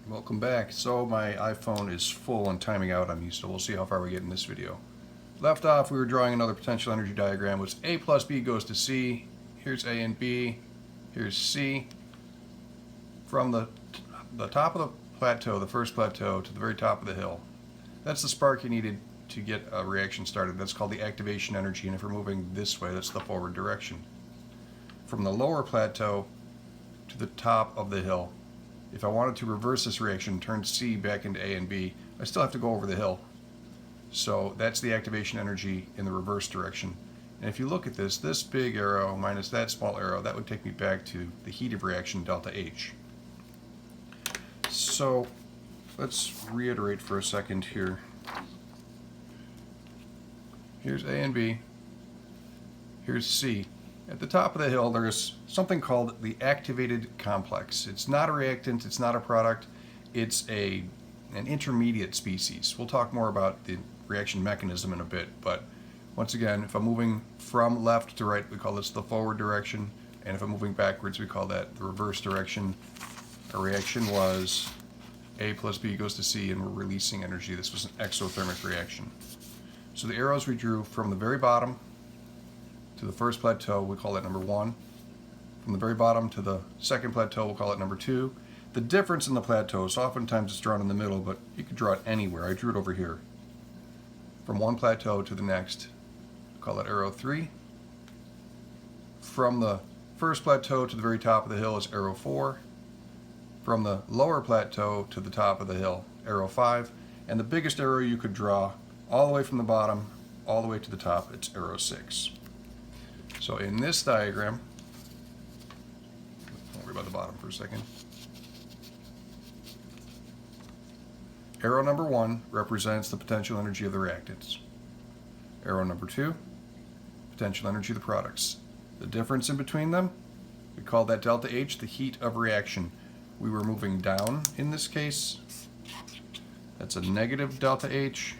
Welcome back. So my iPhone is full and timing out on me, so we'll see how far we get in this video. Left off, we were drawing another potential energy diagram, which A plus B goes to C. Here's A and B. Here's C. From the top of the plateau, the first plateau, to the very top of the hill. That's the spark you needed to get a reaction started. That's called the activation energy, and if we're moving this way, that's the forward direction. From the lower plateau to the top of the hill, if I wanted to reverse this reaction, turn C back into A and B, I still have to go over the hill. So that's the activation energy in the reverse direction. And if you look at this big arrow minus that small arrow, that would take me back to the heat of reaction, delta H. So let's reiterate for a second here. Here's A and B. Here's C. At the top of the hill, there's something called the activated complex. It's not a reactant, it's not a product, it's an intermediate species. We'll talk more about the reaction mechanism in a bit, but once again, if I'm moving from left to right, we call this the forward direction, and if I'm moving backwards, we call that the reverse direction. Our reaction was A plus B goes to C, and we're releasing energy. This was an exothermic reaction. So the arrows we drew from the very bottom to the first plateau, we call that number 1. From the very bottom to the second plateau, we'll call it number 2. The difference in the plateaus, oftentimes it's drawn in the middle, but you could draw it anywhere. I drew it over here. From one plateau to the next, we'll call that arrow 3. From the first plateau to the very top of the hill is arrow 4. From the lower plateau to the top of the hill, arrow 5. And the biggest arrow you could draw, all the way from the bottom, all the way to the top, it's arrow 6. So in this diagram, don't worry about the bottom for a second. Arrow number 1 represents the potential energy of the reactants. Arrow number 2, potential energy of the products. The difference in between them, we call that delta H, the heat of reaction. We were moving down in this case. That's a negative delta H.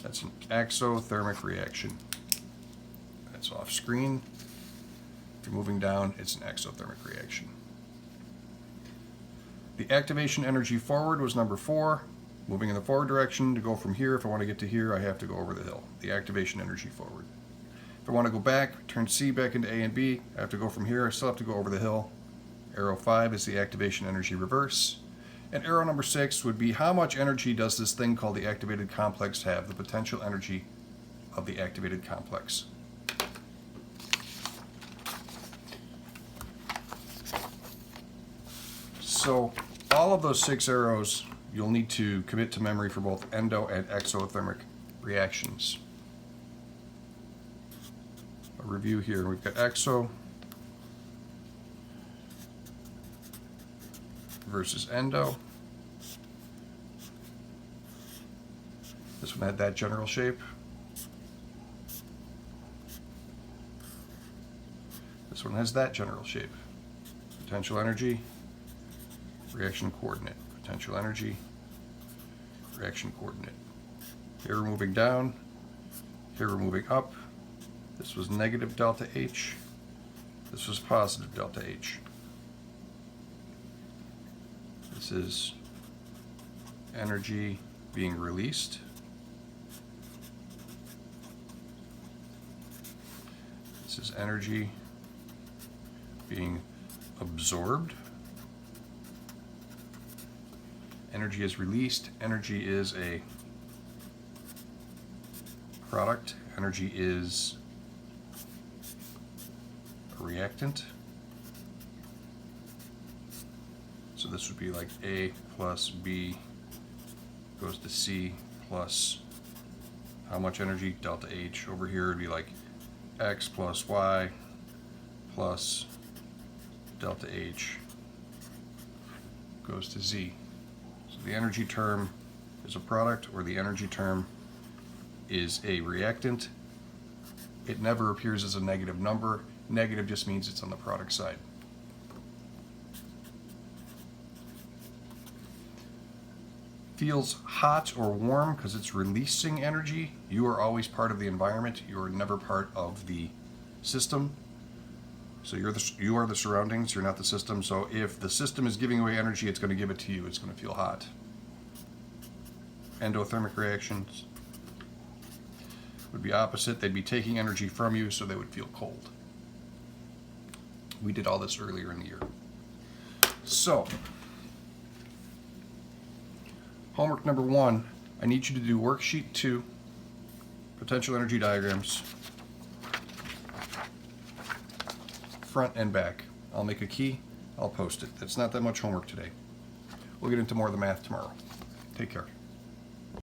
That's an exothermic reaction. That's off screen. If you're moving down, it's an exothermic reaction. The activation energy forward was number 4. Moving in the forward direction, to go from here, if I want to get to here, I have to go over the hill. The activation energy forward. If I want to go back, turn C back into A and B, I have to go from here, I still have to go over the hill. Arrow 5 is the activation energy reverse. And arrow number 6 would be how much energy does this thing called the activated complex have, the potential energy of the activated complex. So all of those 6 arrows you'll need to commit to memory for both endo and exothermic reactions. A review here, we've got exo versus endo. This one had that general shape. This one has that general shape. Potential energy, reaction coordinate. Potential energy, reaction coordinate. Here we're moving down, here we're moving up. This was negative delta H, this was positive delta H. This is energy being released. This is energy being absorbed. Energy is released. Energy is a product. Energy is a reactant. So this would be like A plus B goes to C plus how much energy? Delta H. Over here would be like X plus Y plus delta H goes to Z. So the energy term is a product, or the energy term is a reactant. It never appears as a negative number. Negative just means it's on the product side. Feels hot or warm because it's releasing energy. You are always part of the environment. You are never part of the system. So you are the surroundings, you're not the system. So if the system is giving away energy, it's going to give it to you. It's going to feel hot. Endothermic reactions would be opposite. They'd be taking energy from you, so they would feel cold. We did all this earlier in the year. So, homework number 1, I need you to do worksheet 2, potential energy diagrams, front and back. I'll make a key, I'll post it. It's not that much homework today. We'll get into more of the math tomorrow. Take care.